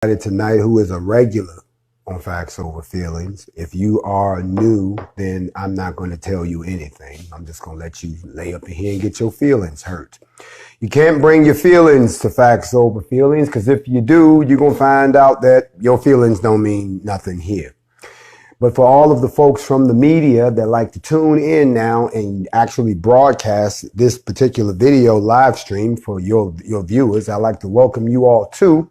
Tonight who is a regular on Facts Over Feelings. If you are new, then I'm not going to tell you anything. I'm just going to let you lay up in here and get your feelings hurt. You can't bring your feelings to Facts Over Feelings, because if you do, you're going to find out that your feelings don't mean nothing here. But for all of the folks from the media that like to tune in now and actually broadcast this particular video live stream for your viewers, I'd like to welcome you all too.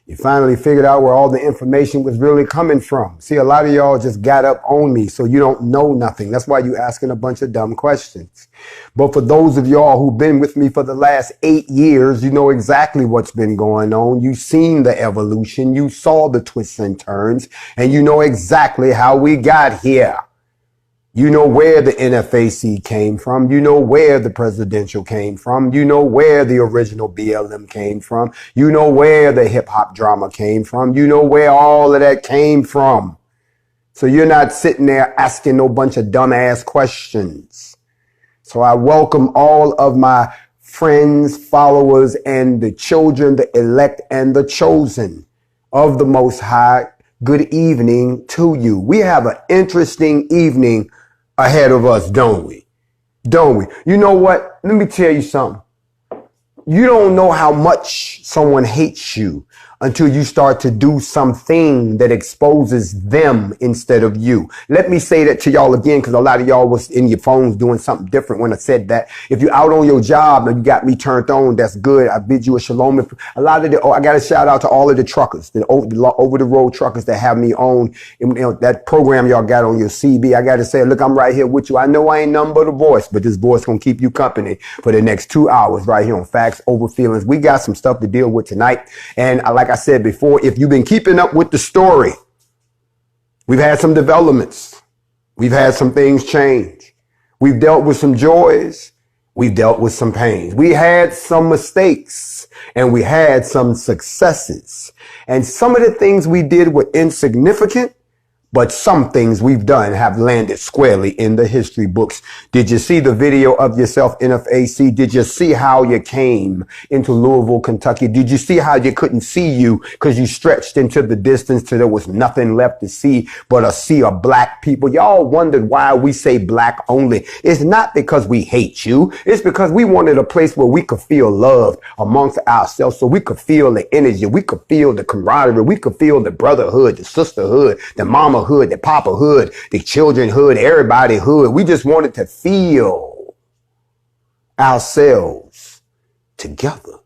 You finally figured out where all the information was really coming from. See, a lot of y'all just got up on me, so you don't know nothing. That's why you asking a bunch of dumb questions. But for those of y'all who've been with me for the last 8 years, you know exactly what's been going on. You've seen the evolution. You saw the twists and turns, and you know exactly how we got here. You know where the NFAC came from. You know where the presidential came from. You know where the original BLM came from. You know where the hip hop drama came from. You know where all of that came from. So you're not sitting there asking no bunch of dumbass questions. So I welcome all of my friends, followers, and the children, the elect and the chosen of the Most High. Good evening to you. We have an interesting evening ahead of us, don't we? Don't we? You know what? Let me tell you something. You don't know how much someone hates you until you start to do something that exposes them instead of you. Let me say that to y'all again, because a lot of y'all was in your phones doing something different when I said that. If you're out on your job and you got me turned on, that's good. I bid you a shalom. I got to shout out to all of the truckers, the over the road truckers that have me on, you know, that program y'all got on your CB. I got to say, look, I'm right here with you. I know I ain't nothing but a voice, but this voice gonna keep you company for the next 2 hours right here on Facts Over Feelings. We got some stuff to deal with tonight. And like I said before, if you've been keeping up with the story, we've had some developments. We've had some things change. We've dealt with some joys. We've dealt with some pains. We had some mistakes and we had some successes. And some of the things we did were insignificant, but some things we've done have landed squarely in the history books. Did you see the video of yourself, NFAC? Did you see how you came into Louisville, Kentucky? Did you see how you couldn't see you because you stretched into the distance till there was nothing left to see but a sea of black people? Y'all wondered why we say black only. It's not because we hate you. It's because we wanted a place where we could feel loved amongst ourselves, so we could feel the energy. We could feel the camaraderie. We could feel the brotherhood, the sisterhood, the mama hood, the papa hood, the children hood, everybody hood. We just wanted to feel ourselves together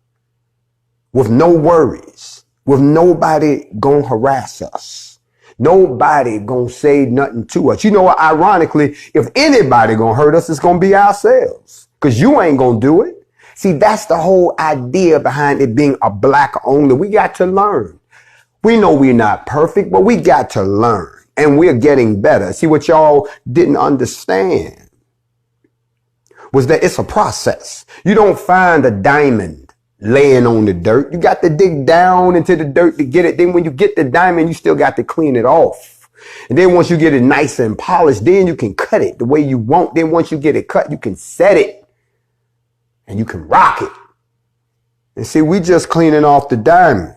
with no worries, with nobody gonna harass us, nobody gonna say nothing to us. You know what? Ironically, if anybody gonna hurt us, it's gonna be ourselves, because you ain't gonna do it. See, that's the whole idea behind it being a black only. We got to learn. We know we're not perfect, but we got to learn. And we're getting better. See, what y'all didn't understand was that it's a process. You don't find a diamond laying on the dirt. You got to dig down into the dirt to get it. Then when you get the diamond, you still got to clean it off. And then once you get it nice and polished, then you can cut it the way you want. Then once you get it cut, you can set it and you can rock it. And see, we just cleaning off the diamond.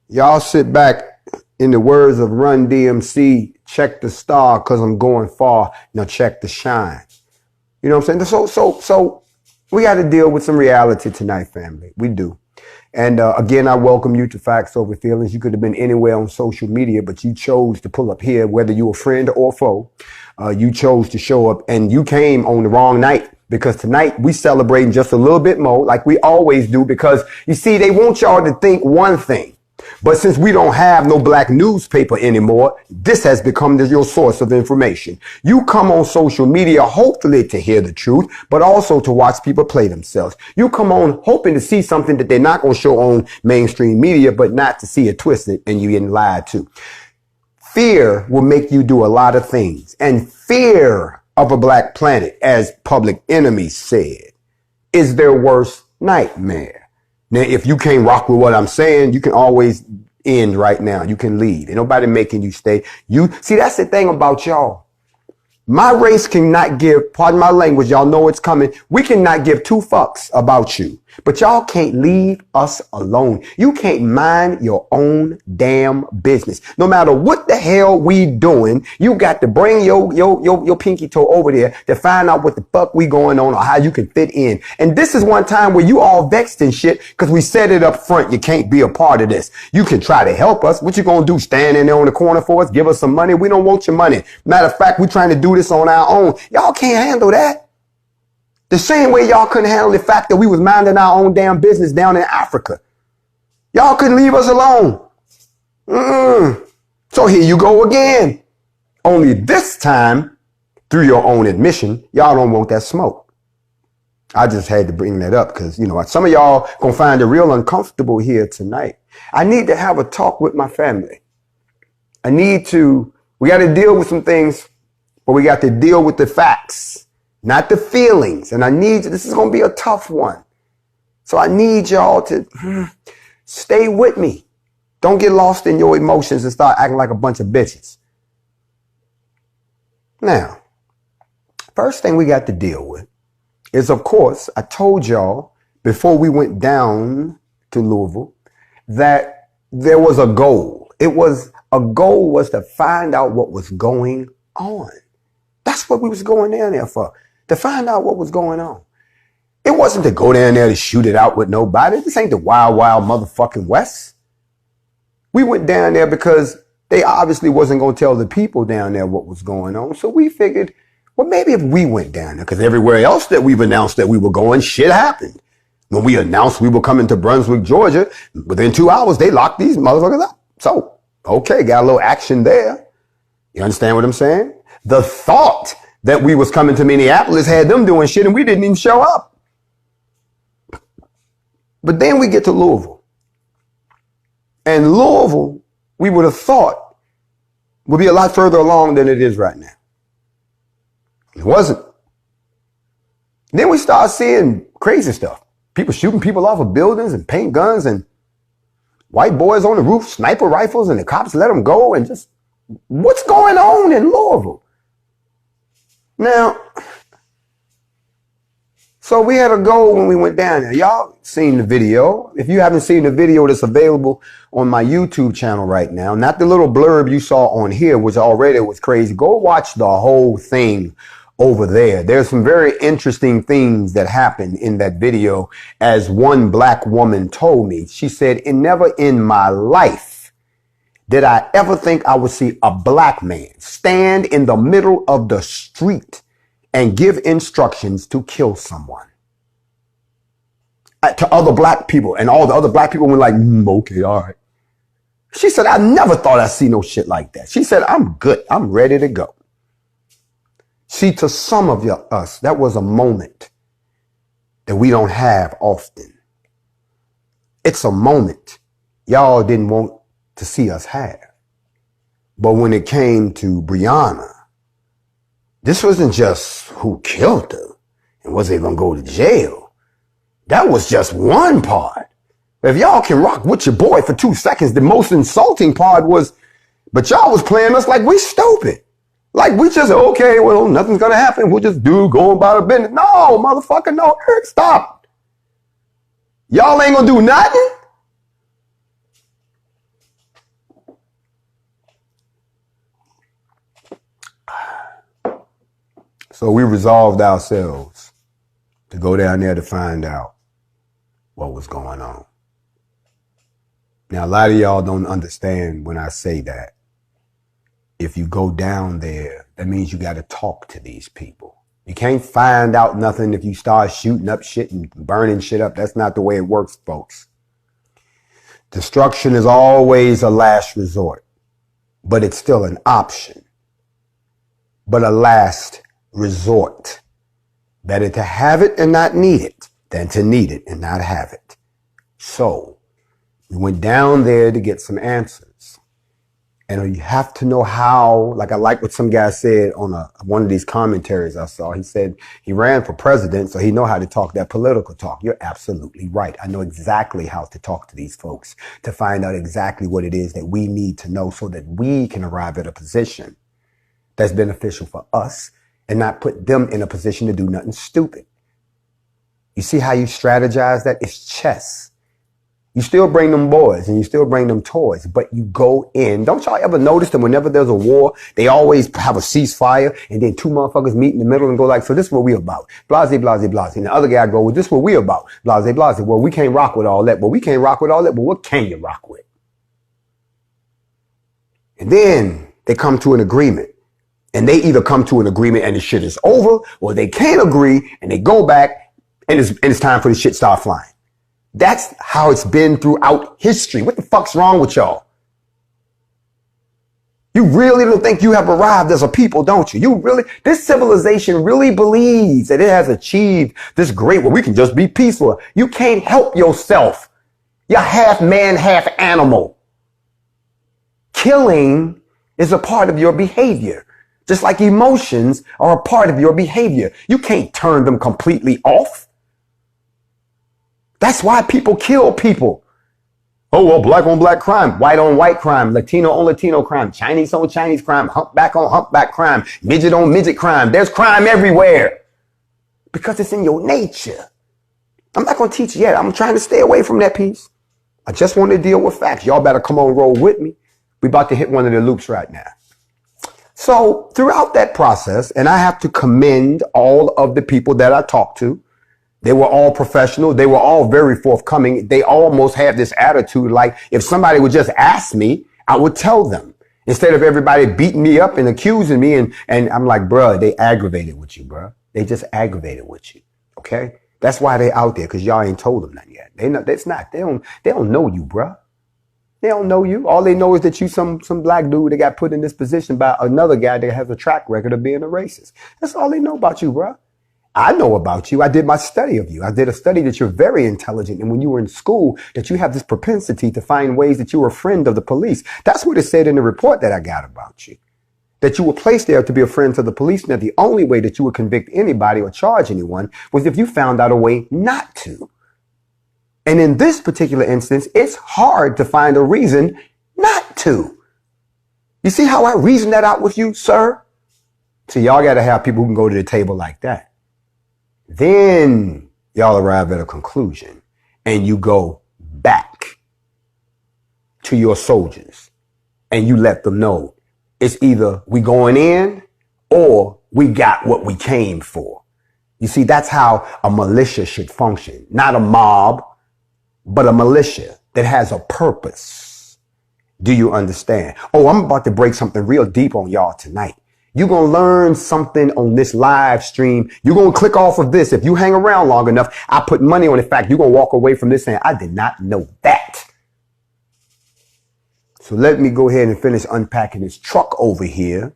Y'all sit back. In the words of Run DMC, check the star because I'm going far. Now check the shine. You know what I'm saying? So we got to deal with some reality tonight, family. We do. And again, I welcome you to Facts Over Feelings. You could have been anywhere on social media, but you chose to pull up here, whether you're a friend or foe. You chose to show up, and you came on the wrong night, because tonight we celebrating just a little bit more like we always do, because you see, they want y'all to think one thing. But since we don't have no black newspaper anymore, this has become your source of information. You come on social media hopefully to hear the truth, but also to watch people play themselves. You come on hoping to see something that they're not going to show on mainstream media, but not to see it twisted and you getting lied to. Fear will make you do a lot of things. And fear of a black planet, as Public Enemy said, is their worst nightmare. Now, if you can't rock with what I'm saying, you can always end right now. You can leave. Ain't nobody making you stay. See, that's the thing about y'all. My race cannot give, pardon my language, y'all know it's coming. We cannot give two fucks about you. But y'all can't leave us alone. You can't mind your own damn business. No matter what the hell we doing, you got to bring your pinky toe over there to find out what the fuck we going on or how you can fit in. And this is one time where you all vexed and shit because we said it up front. You can't be a part of this. You can try to help us. What you gonna do? Stand in there on the corner for us? Give us some money? We don't want your money. Matter of fact, we're trying to do this on our own. Y'all can't handle that. The same way y'all couldn't handle the fact that we was minding our own damn business down in Africa. Y'all couldn't leave us alone. So here you go again. Only this time, through your own admission, y'all don't want that smoke. I just had to bring that up because, you know, some of y'all gonna find it real uncomfortable here tonight. I need to have a talk with my family. We got to deal with some things, but we got to deal with the facts. Not the feelings. And this is going to be a tough one. So I need y'all to stay with me. Don't get lost in your emotions and start acting like a bunch of bitches. Now, first thing we got to deal with is, of course, I told y'all before we went down to Louisville that there was a goal. A goal was to find out what was going on. That's what we was going down there for. To find out what was going on. It wasn't to go down there to shoot it out with nobody. This ain't the wild, wild motherfucking West. We went down there because they obviously wasn't going to tell the people down there what was going on. So we figured, well, maybe if we went down there, because everywhere else that we've announced that we were going, shit happened. When we announced we were coming to Brunswick, Georgia, within 2 hours, they locked these motherfuckers up. So, okay, got a little action there. You understand what I'm saying? The thought that we was coming to Minneapolis had them doing shit and we didn't even show up. But then we get to Louisville. And Louisville, we would have thought, would be a lot further along than it is right now. It wasn't. Then we start seeing crazy stuff. People shooting people off of buildings and paint guns and white boys on the roof, sniper rifles, and the cops let them go and just, what's going on in Louisville? Now, so we had a goal when we went down there. Y'all seen the video. If you haven't seen the video that's available on my YouTube channel right now, not the little blurb you saw on here, which already was crazy, go watch the whole thing over there. There's some very interesting things that happened in that video. As one black woman told me, she said, never in my life did I ever think I would see a black man stand in the middle of the street and give instructions to kill someone? To other black people. And all the other black people were like, okay, all right. She said, I never thought I'd see no shit like that. She said, I'm good. I'm ready to go. See, to some of us, that was a moment that we don't have often. It's a moment y'all didn't want to see us have. But when it came to Breonna, this wasn't just who killed her and was they gonna go to jail. That was just one part. If y'all can rock with your boy for 2 seconds, the most insulting part was, but y'all was playing us like we stupid. Like we just, okay, well, nothing's gonna happen. We'll just go about our business. No, motherfucker, no, Eric, stop. Y'all ain't gonna do nothing? So we resolved ourselves to go down there to find out what was going on. Now, a lot of y'all don't understand when I say that. If you go down there, that means you got to talk to these people. You can't find out nothing if you start shooting up shit and burning shit up. That's not the way it works, folks. Destruction is always a last resort, but it's still an option. But a last resort. Better to have it and not need it than to need it and not have it. So we went down there to get some answers. And you have to know how, like I like what some guy said on one of these commentaries I saw. He said he ran for president, so he know how to talk that political talk. You're absolutely right. I know exactly how to talk to these folks to find out exactly what it is that we need to know so that we can arrive at a position that's beneficial for us and not put them in a position to do nothing stupid. You see how you strategize that? It's chess. You still bring them boys and you still bring them toys, but you go in. Don't y'all ever notice that whenever there's a war, they always have a ceasefire and then two motherfuckers meet in the middle and go like, so this is what we about. Blase, blase, blase. And the other guy go, well, this is what we about. Blase, blase. Well, we can't rock with all that. Well, we can't rock with all that. But what can you rock with? And then they come to an agreement. And they either come to an agreement and the shit is over, or they can't agree and they go back and it's time for the shit to start flying. That's how it's been throughout history. What the fuck's wrong with y'all? You really don't think you have arrived as a people, don't you? This civilization really believes that it has achieved this great, well, we can just be peaceful. You can't help yourself. You're half man, half animal. Killing is a part of your behavior. Just like emotions are a part of your behavior. You can't turn them completely off. That's why people kill people. Oh, well, black on black crime, white on white crime, Latino on Latino crime, Chinese on Chinese crime, humpback on humpback crime, midget on midget crime. There's crime everywhere because it's in your nature. I'm not going to teach yet. I'm trying to stay away from that piece. I just want to deal with facts. Y'all better come on, roll with me. We're about to hit one of the loops right now. So throughout that process, and I have to commend all of the people that I talked to. They were all professional. They were all very forthcoming. They almost had this attitude like if somebody would just ask me, I would tell them instead of everybody beating me up and accusing me. And I'm like, bruh, they aggravated with you, bruh. They just aggravated with you. OK, that's why they out there, because y'all ain't told them nothing yet. They know that's not. They don't know you, bruh. They don't know you. All they know is that you some black dude that got put in this position by another guy that has a track record of being a racist. That's all they know about you, bruh. I know about you. I did my study of you. I did a study that you're very intelligent. And when you were in school, that you have this propensity to find ways that you were a friend of the police. That's what it said in the report that I got about you. That you were placed there to be a friend to the police. And that the only way that you would convict anybody or charge anyone was if you found out a way not to. And in this particular instance, it's hard to find a reason not to. You see how I reasoned that out with you, sir? So y'all got to have people who can go to the table like that. Then y'all arrive at a conclusion and you go back to your soldiers and you let them know it's either we going in or we got what we came for. You see, that's how a militia should function. Not a mob, but a militia that has a purpose. Do you understand? Oh, I'm about to break something real deep on y'all tonight. You're going to learn something on this live stream. You're going to click off of this. If you hang around long enough, I put money on the fact you're going to walk away from this saying, I did not know that. So let me go ahead and finish unpacking this truck over here.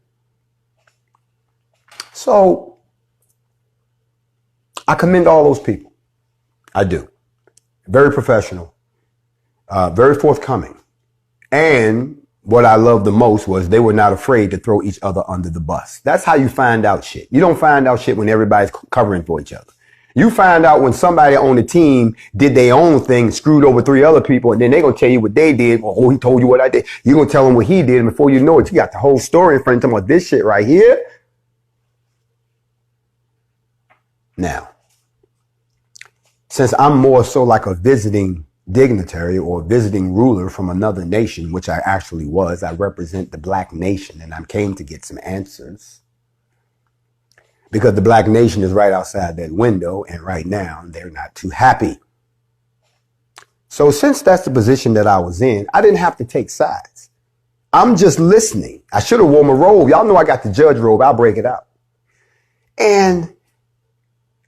So I commend all those people. I do. Very professional, very forthcoming. And what I loved the most was they were not afraid to throw each other under the bus. That's how you find out shit. You don't find out shit when everybody's covering for each other. You find out when somebody on the team did their own thing, screwed over 3 other people, and then they're going to tell you what they did. Oh, he told you what I did. You're going to tell them what he did. And before you know it, you got the whole story in front of them about this shit right here. Now, since I'm more so like a visiting dignitary or visiting ruler from another nation, which I actually was. I represent the black nation and I came to get some answers because the black nation is right outside that window. And right now they're not too happy. So since that's the position that I was in, I didn't have to take sides. I'm just listening. I should have worn my robe. Y'all know I got the judge robe. I'll break it out. And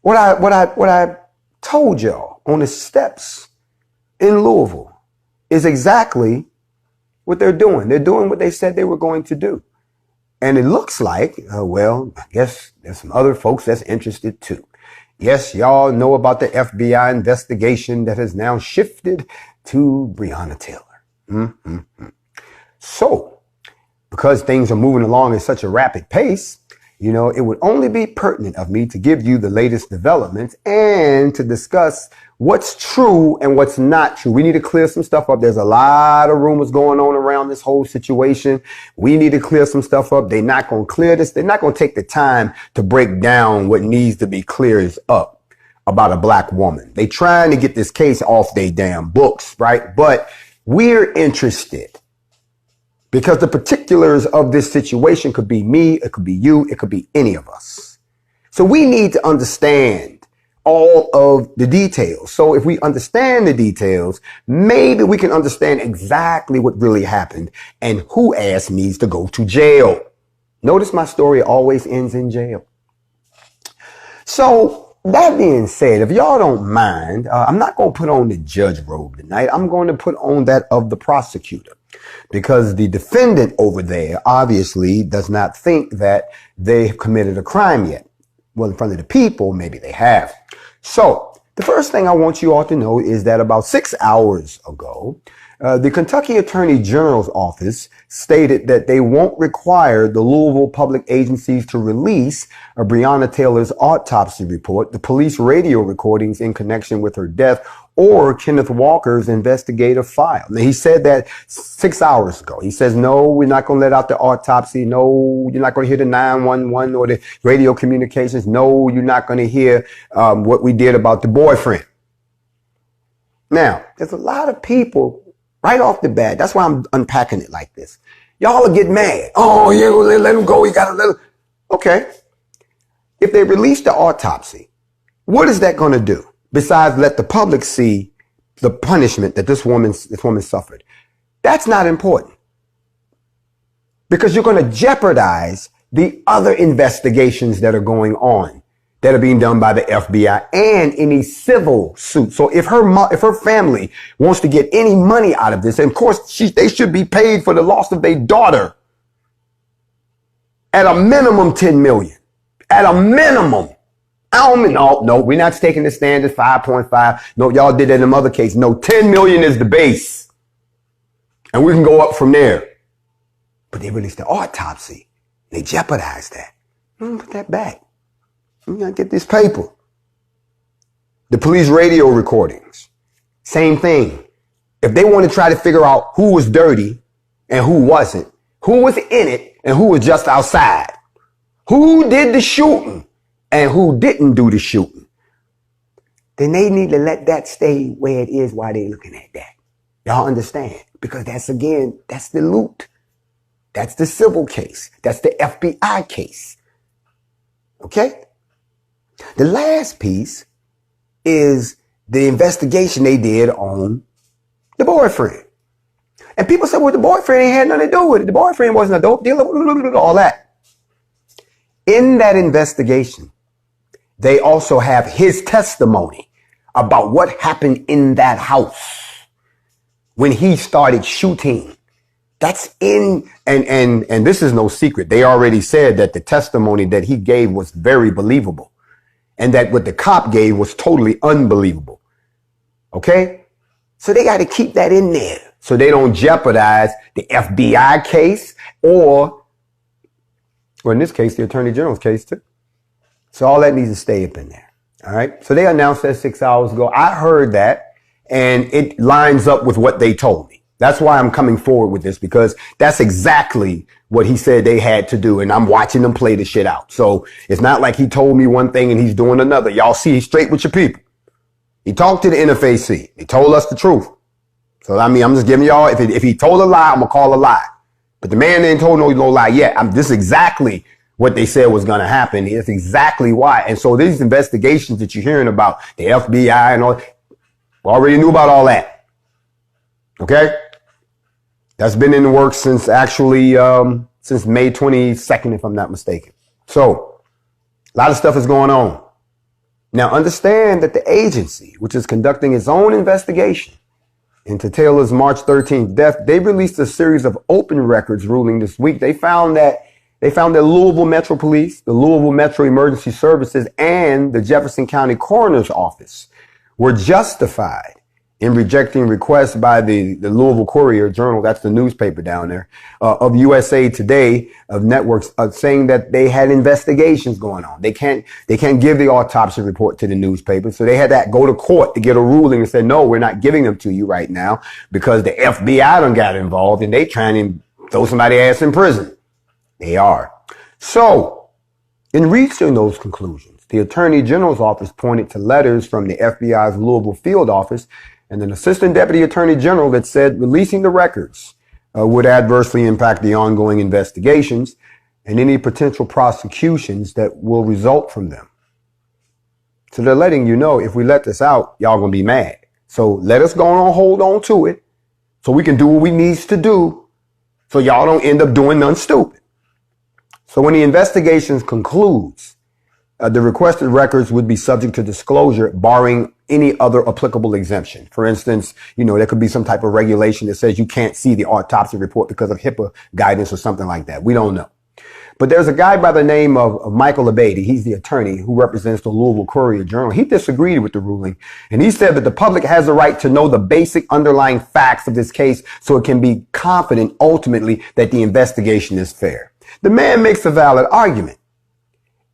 what I told y'all on the steps in Louisville is exactly what they're doing. They're doing what they said they were going to do. And it looks like, well, I guess there's some other folks that's interested too. Yes, y'all know about the FBI investigation that has now shifted to Breonna Taylor. So, because things are moving along at such a rapid pace, you know, it would only be pertinent of me to give you the latest developments and to discuss what's true and what's not true. We need to clear some stuff up. There's a lot of rumors going on around this whole situation. We need to clear some stuff up. They're not going to clear this. They're not going to take the time to break down what needs to be cleared up about a black woman. They trying to get this case off their damn books, right? But we're interested because the particulars of this situation could be me, it could be you, it could be any of us. So we need to understand all of the details. So if we understand the details, maybe we can understand exactly what really happened and who ass needs to go to jail. Notice my story always ends in jail. So that being said, if y'all don't mind, I'm not going to put on the judge robe tonight. I'm going to put on that of the prosecutor because the defendant over there obviously does not think that they've committed a crime yet. Well, in front of the people, maybe they have. So the first thing I want you all to know is that about 6 hours ago, the Kentucky Attorney General's office stated that they won't require the Louisville public agencies to release Breonna Taylor's autopsy report, the police radio recordings in connection with her death, or Kenneth Walker's investigative file. Now, he said that 6 hours ago. He says, no, we're not going to let out the autopsy. No, you're not going to hear the 911 or the radio communications. No, you're not going to hear what we did about the boyfriend. Now, there's a lot of people right off the bat. That's why I'm unpacking it like this. Y'all will get mad. Oh, yeah, let him go. You got to let him. Okay. If they release the autopsy, what is that going to do? Besides let the public see the punishment that this woman suffered. That's not important. Because you're going to jeopardize the other investigations that are going on, that are being done by the FBI and any civil suit. So if her family wants to get any money out of this, and of course they should be paid for the loss of their daughter. At a minimum, 10 million. At a minimum. No, we're not taking the standard 5.5. No, y'all did that in the other case. No, 10 million is the base. And we can go up from there. But they released the autopsy. They jeopardized that. Put that back. You gotta get this paper. The police radio recordings. Same thing. If they want to try to figure out who was dirty and who wasn't, who was in it and who was just outside, who did the shooting and who didn't do the shooting, then they need to let that stay where it is while they're looking at that. Y'all understand? Because that's the loot. That's the civil case. That's the FBI case. Okay? The last piece is the investigation they did on the boyfriend. And people said, well, the boyfriend ain't had nothing to do with it. The boyfriend wasn't a dope dealer, all that. In that investigation, they also have his testimony about what happened in that house when he started shooting. That's in, and this is no secret. They already said that the testimony that he gave was very believable and that what the cop gave was totally unbelievable. Okay? So they got to keep that in there so they don't jeopardize the FBI case or in this case, the Attorney General's case too. So all that needs to stay up in there. All right. So they announced that 6 hours ago. I heard that and it lines up with what they told me. That's why I'm coming forward with this, because that's exactly what he said they had to do. And I'm watching them play the shit out. So it's not like he told me one thing and he's doing another. Y'all see, he's straight with your people. He talked to the NFAC. He told us the truth. So, I mean, I'm just giving y'all, if he told a lie, I'm going to call a lie. But the man ain't told no lie yet. This is exactly what they said was going to happen. It's exactly why. And so these investigations that you're hearing about, the FBI and all, we already knew about all that. Okay? That's been in the works since actually, since May 22nd, if I'm not mistaken. So a lot of stuff is going on. Now understand that the agency, which is conducting its own investigation into Taylor's March 13th death, they released a series of open records ruling this week. They found that Louisville Metro Police, the Louisville Metro Emergency Services, and the Jefferson County Coroner's Office were justified in rejecting requests by the Louisville Courier Journal, that's the newspaper down there, of USA Today, of networks, saying that they had investigations going on. They can't give the autopsy report to the newspaper. So they had to go to court to get a ruling and say, no, we're not giving them to you right now because the FBI done got involved and they trying to throw somebody's ass in prison. They are. So in reaching those conclusions, The Attorney General's office pointed to letters from the FBI's Louisville field office and an assistant deputy attorney general that said releasing the records would adversely impact the ongoing investigations and any potential prosecutions that will result from them. So they're letting you know, if we let this out, y'all gonna be mad. So let us go on, hold on to it so we can do what we needs to do so y'all don't end up doing nothing stupid. So when the investigation concludes, the requested records would be subject to disclosure barring any other applicable exemption. For instance, there could be some type of regulation that says you can't see the autopsy report because of HIPAA guidance or something like that. We don't know. But there's a guy by the name of Michael Abatey. He's the attorney who represents the Louisville Courier-Journal. He disagreed with the ruling, and he said that the public has the right to know the basic underlying facts of this case so it can be confident ultimately that the investigation is fair. The man makes a valid argument.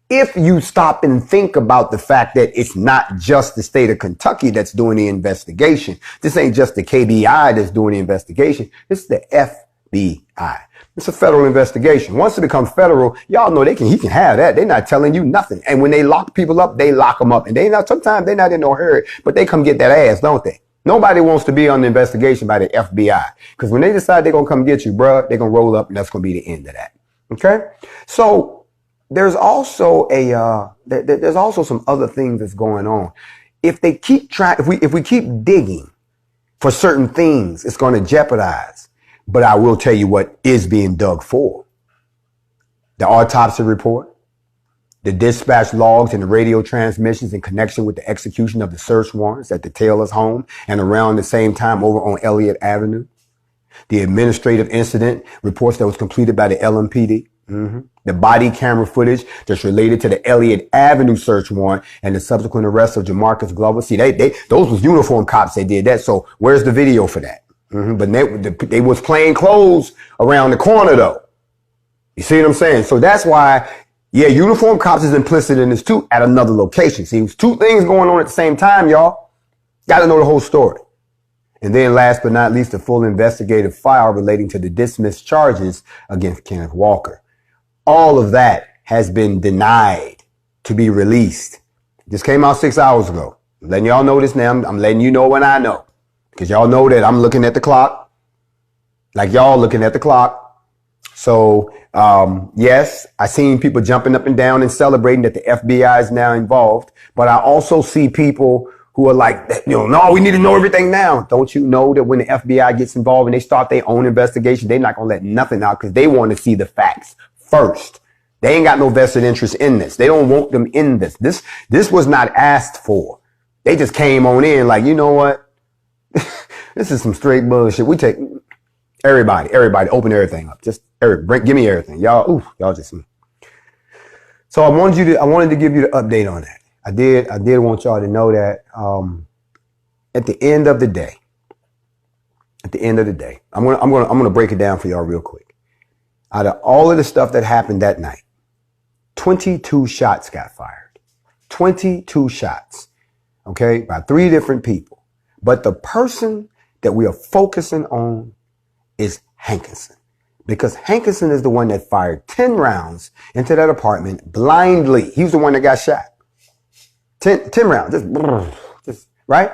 If you stop and think about the fact that it's not just the state of Kentucky that's doing the investigation. This ain't just the KBI that's doing the investigation. It's the FBI. It's a federal investigation. Once it becomes federal, y'all know he can have that. They're not telling you nothing. And when they lock people up, they lock them up. And sometimes they're not in no hurry, but they come get that ass, don't they? Nobody wants to be on the investigation by the FBI. Because when they decide they're going to come get you, bruh, they're going to roll up and that's going to be the end of that. Okay? So there's also there's also some other things that's going on. If they keep trying, if we keep digging for certain things, it's going to jeopardize. But I will tell you what is being dug for. The autopsy report, the dispatch logs and the radio transmissions in connection with the execution of the search warrants at the Taylor's home and around the same time over on Elliott Avenue. The administrative incident reports that was completed by the LMPD. The body camera footage that's related to the Elliott Avenue search warrant and the subsequent arrest of Jamarcus Glover. See, those was uniform cops that did that. So where's the video for that? But they was plain clothes around the corner though. You see what I'm saying? So that's why, uniform cops is implicit in this too at another location. See, it was two things going on at the same time, y'all. Got to know the whole story. And then last but not least, a full investigative file relating to the dismissed charges against Kenneth Walker. All of that has been denied to be released. This came out 6 hours ago. I'm letting y'all know this now. I'm letting you know when I know. Because y'all know that I'm looking at the clock. Like y'all looking at the clock. So, yes, I seen people jumping up and down and celebrating that the FBI is now involved. But I also see people who are like, no, we need to know everything now. Don't you know that when the FBI gets involved and they start their own investigation, they're not going to let nothing out because they want to see the facts first. They ain't got no vested interest in this. They don't want them in this. This was not asked for. They just came on in like, you know what? This is some straight bullshit. We take everybody, open everything up. Just give me everything. Y'all just. So I wanted to give you the update on that. I did want y'all to know that, at the end of the day, I'm going to break it down for y'all real quick. Out of all of the stuff that happened that night, 22 shots got fired. 22 shots. Okay. By 3 different people. But the person that we are focusing on is Hankinson. Because Hankinson is the one that fired 10 rounds into that apartment blindly. He was the one that got shot. 10 rounds. Just, right?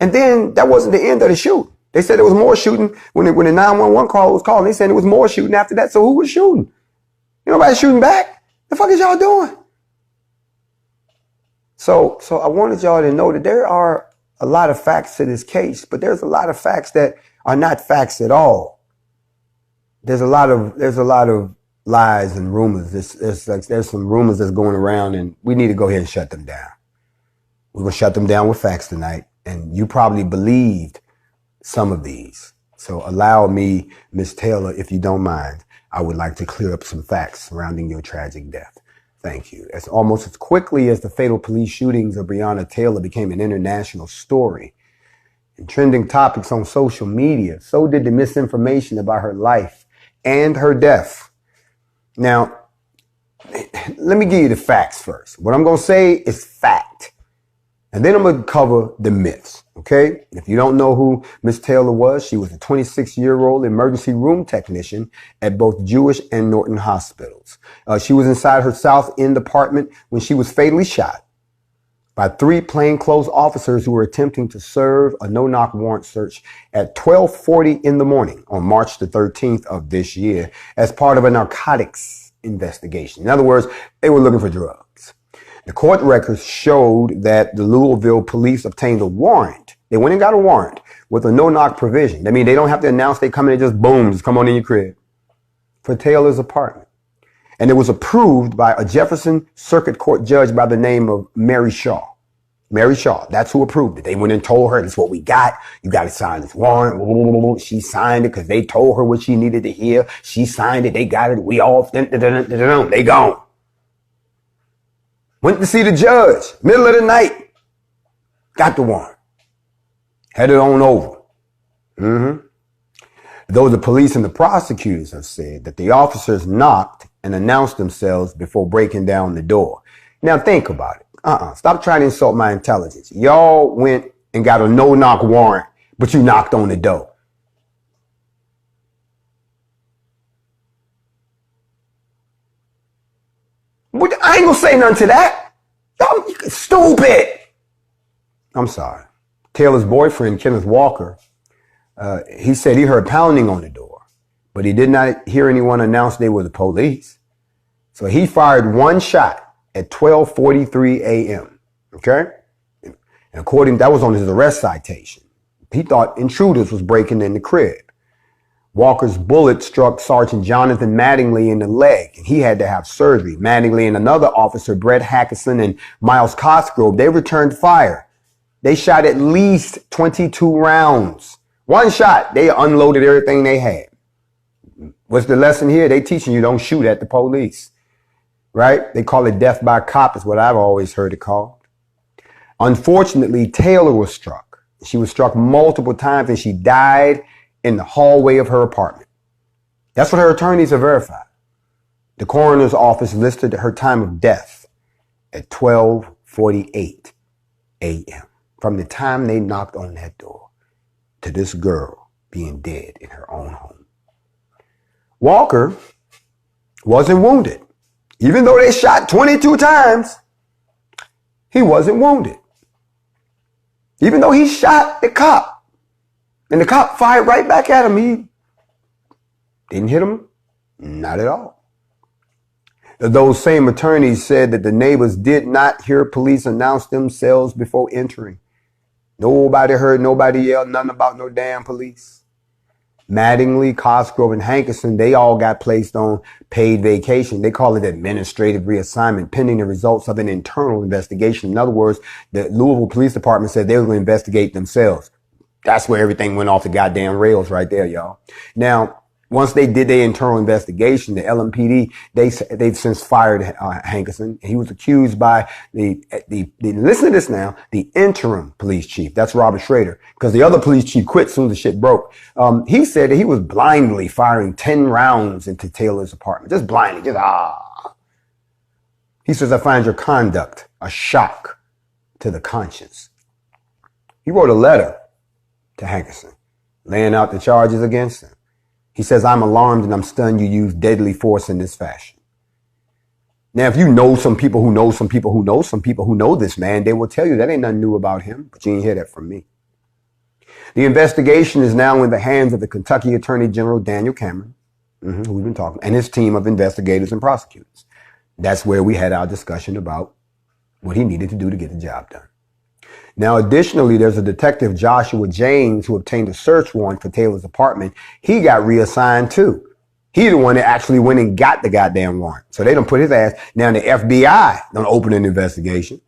And then that wasn't the end of the shooting. They said there was more shooting when the 911 call was called. They said there was more shooting after that. So who was shooting? Nobody shooting back? The fuck is y'all doing? So I wanted y'all to know that there are a lot of facts to this case, but there's a lot of facts that are not facts at all. There's a lot of lies and rumors. There's some rumors that's going around, and we need to go ahead and shut them down. We're going to shut them down with facts tonight, and you probably believed some of these. So allow me, Miss Taylor, if you don't mind, I would like to clear up some facts surrounding your tragic death. Thank you. As almost as quickly as the fatal police shootings of Breonna Taylor became an international story and trending topics on social media, so did the misinformation about her life and her death. Now, let me give you the facts first. What I'm going to say is fact. And then I'm going to cover the myths. Okay, if you don't know who Miss Taylor was, she was a 26-year-old emergency room technician at both Jewish and Norton hospitals. She was inside her South End apartment when she was fatally shot by 3 plainclothes officers who were attempting to serve a no-knock warrant search at 12:40 in the morning on March the 13th of this year as part of a narcotics investigation. In other words, they were looking for drugs. The court records showed that the Louisville police obtained a warrant. They went and got a warrant with a no-knock provision. I mean, they don't have to announce they come in and just boom, just come on in your crib, for Taylor's apartment. And it was approved by a Jefferson Circuit Court judge by the name of Mary Shaw. Mary Shaw, that's who approved it. They went and told her, this is what we got. You got to sign this warrant. She signed it because they told her what she needed to hear. She signed it. They got it. We all, they gone. Went to see the judge, middle of the night. Got the warrant. Headed on over. Though the police and the prosecutors have said that the officers knocked and announced themselves before breaking down the door. Now think about it. Stop trying to insult my intelligence. Y'all went and got a no-knock warrant, but you knocked on the door. I ain't gonna say nothing to that. Y'all stupid. I'm sorry. Taylor's boyfriend, Kenneth Walker, he said he heard pounding on the door, but he did not hear anyone announce they were the police. So he fired one shot at 12:43 a.m. Okay? And that was on his arrest citation. He thought intruders was breaking in the crib. Walker's bullet struck Sergeant Jonathan Mattingly in the leg, and he had to have surgery. Mattingly and another officer, Brett Hackison and Miles Cosgrove, they returned fire. They shot at least 22 rounds. One shot, they unloaded everything they had. What's the lesson here? They teaching you don't shoot at the police. Right? They call it death by cop is what I've always heard it called. Unfortunately, Taylor was struck. She was struck multiple times and she died in the hallway of her apartment. That's what her attorneys have verified. The coroner's office listed her time of death at 12:48 a.m. From the time they knocked on that door to this girl being dead in her own home. Walker wasn't wounded. Even though they shot 22 times, he wasn't wounded. Even though he shot the cop, and the cop fired right back at him, he didn't hit him, not at all. Those same attorneys said that the neighbors did not hear police announce themselves before entering. Nobody heard nobody yell nothing about no damn police. Mattingly, Cosgrove, and Hankison, they all got placed on paid vacation. They call it administrative reassignment pending the results of an internal investigation. In other words, the Louisville Police Department said they were going to investigate themselves. That's where everything went off the goddamn rails right there, y'all. Now, once they did their internal investigation, the LMPD, they've since fired Hankison. He was accused by listen to this now, the interim police chief. That's Robert Schrader, because the other police chief quit as soon as the shit broke. He said that he was blindly firing 10 rounds into Taylor's apartment. Just blindly, He says, I find your conduct a shock to the conscience. He wrote a letter to Hankison, laying out the charges against him. He says, I'm alarmed and I'm stunned you use deadly force in this fashion. Now, if you know some people who know some people who know some people who know this man, they will tell you that ain't nothing new about him, but you ain't hear that from me. The investigation is now in the hands of the Kentucky Attorney General Daniel Cameron, who we've been talking, and his team of investigators and prosecutors. That's where we had our discussion about what he needed to do to get the job done. Now, additionally, there's a detective, Joshua James, who obtained a search warrant for Taylor's apartment. He got reassigned too. He the one that actually went and got the goddamn warrant. So they don't put his ass. Now the FBI don't open an investigation.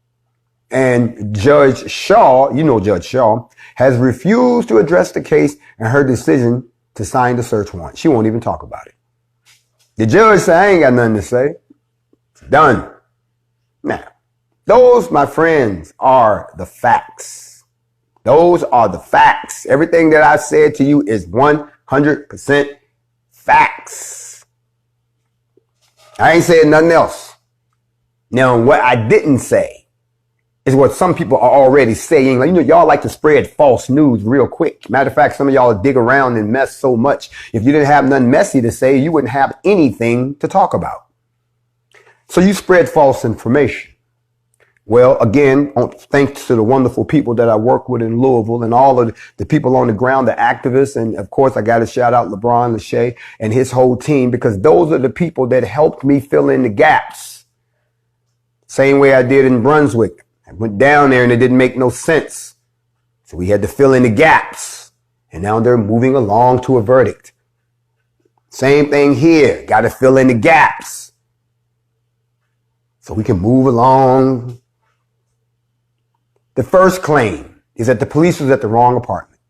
And Judge Shaw, you know Judge Shaw, has refused to address the case and her decision to sign the search warrant. She won't even talk about it. The judge said, I ain't got nothing to say. It's done. Now, those, my friends, are the facts. Those are the facts. Everything that I said to you is 100% facts. I ain't saying nothing else. Now, what I didn't say is what some people are already saying. Like, you know, y'all like to spread false news real quick. Matter of fact, some of y'all dig around and mess so much. If you didn't have nothing messy to say, you wouldn't have anything to talk about. So you spread false information. Well, again, thanks to the wonderful people that I work with in Louisville and all of the people on the ground, the activists. And of course, I got to shout out LeBron Lachey and his whole team, because those are the people that helped me fill in the gaps. Same way I did in Brunswick. I went down there and it didn't make no sense. So we had to fill in the gaps. And now they're moving along to a verdict. Same thing here. Got to fill in the gaps so we can move along. The first claim is that the police was at the wrong apartment.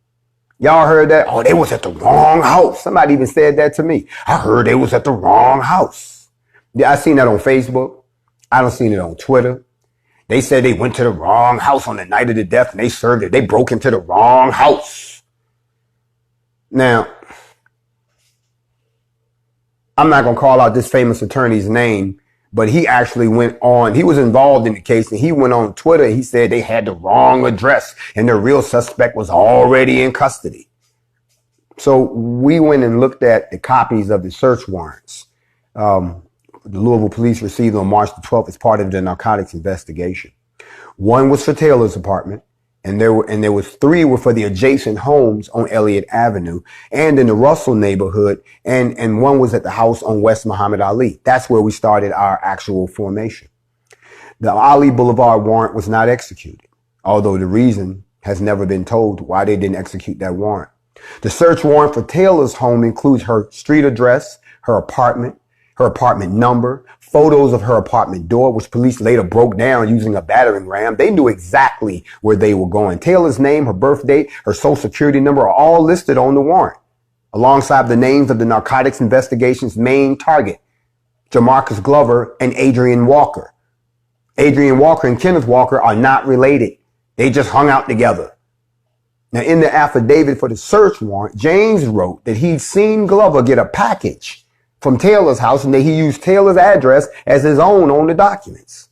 Y'all heard that? Oh, they was at the wrong house. Somebody even said that to me. I heard they was at the wrong house. Yeah, I seen that on Facebook. I don't seen it on Twitter. They said they went to the wrong house on the night of the death and they served it. They broke into the wrong house. Now, I'm not going to call out this famous attorney's name, but he actually went on, he was involved in the case, and he went on Twitter and he said they had the wrong address and the real suspect was already in custody. So we went and looked at the copies of the search warrants the Louisville police received on March the 12th as part of the narcotics investigation. One was for Taylor's apartment, and there was three were for the adjacent homes on Elliott Avenue and in the Russell neighborhood, and one was at the house on West Muhammad Ali. That's where we started our actual formation. The Ali Boulevard warrant was not executed, although the reason has never been told why they didn't execute that warrant. The search warrant for Taylor's home includes her street address, her apartment number, photos of her apartment door, which police later broke down using a battering ram. They knew exactly where they were going. Taylor's name, her birth date, her social security number are all listed on the warrant, alongside the names of the narcotics investigation's main target, Jamarcus Glover and Adrian Walker. Adrian Walker and Kenneth Walker are not related. They just hung out together. Now, in the affidavit for the search warrant, James wrote that he'd seen Glover get a package from Taylor's house and that he used Taylor's address as his own on the documents.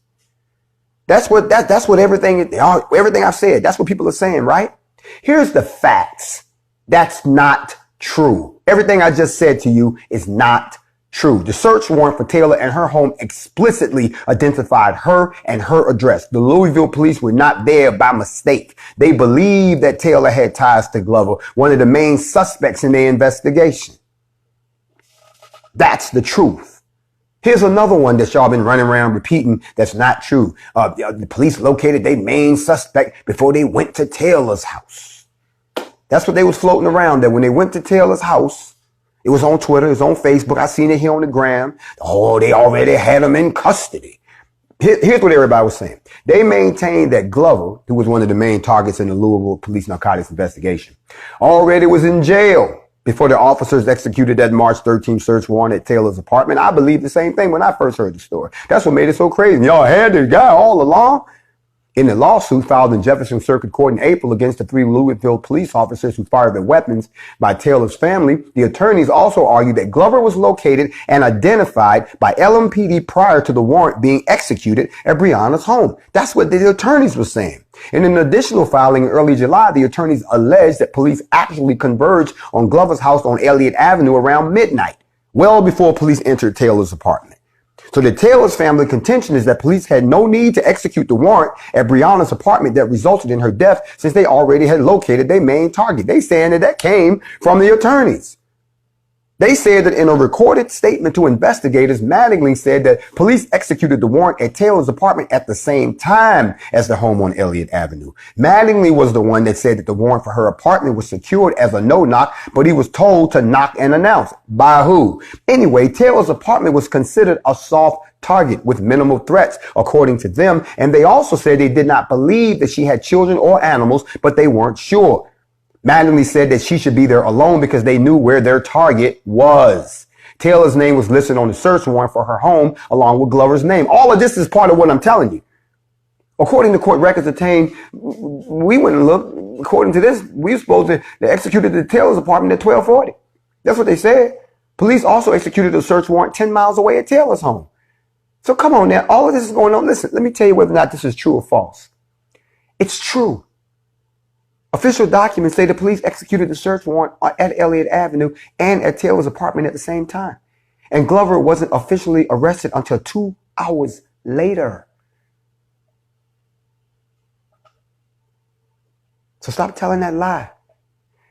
That's what everything I've said, that's what people are saying, right? Here's the facts. That's not true. Everything I just said to you is not true. The search warrant for Taylor and her home explicitly identified her and her address. The Louisville police were not there by mistake. They believed that Taylor had ties to Glover, one of the main suspects in their investigation. That's the truth. Here's another one that y'all been running around repeating that's not true. The police located their main suspect before they went to Taylor's house. That's what they was floating around, that when they went to Taylor's house, it was on Twitter, it was on Facebook, I seen it here on the gram. Oh, they already had him in custody. Here's what everybody was saying. They maintained that Glover, who was one of the main targets in the Louisville police narcotics investigation, already was in jail before the officers executed that March 13th search warrant at Taylor's apartment. I believed the same thing when I first heard the story. That's what made it so crazy. Y'all had this guy all along. In the lawsuit filed in Jefferson Circuit Court in April against the three Louisville police officers who fired their weapons by Taylor's family, the attorneys also argued that Glover was located and identified by LMPD prior to the warrant being executed at Breonna's home. That's what the attorneys were saying. In an additional filing in early July, the attorneys alleged that police actually converged on Glover's house on Elliott Avenue around midnight, well before police entered Taylor's apartment. So the Taylor's family contention is that police had no need to execute the warrant at Breonna's apartment that resulted in her death, since they already had located their main target. They saying that came from the attorneys. They said that in a recorded statement to investigators, Mattingly said that police executed the warrant at Taylor's apartment at the same time as the home on Elliott Avenue. Mattingly was the one that said that the warrant for her apartment was secured as a no-knock, but he was told to knock and announce. By who? Anyway, Taylor's apartment was considered a soft target with minimal threats, according to them. And they also said they did not believe that she had children or animals, but they weren't sure. Mattingly said that she should be there alone because they knew where their target was. Taylor's name was listed on the search warrant for her home along with Glover's name. All of this is part of what I'm telling you. According to court records obtained, we went and looked. According to this, we were supposed to execute at Taylor's apartment at 1240. That's what they said. Police also executed a search warrant 10 miles away at Taylor's home. So come on now. All of this is going on. Listen, let me tell you whether or not this is true or false. It's true. Official documents say the police executed the search warrant at Elliott Avenue and at Taylor's apartment at the same time. And Glover wasn't officially arrested until 2 hours later. So stop telling that lie.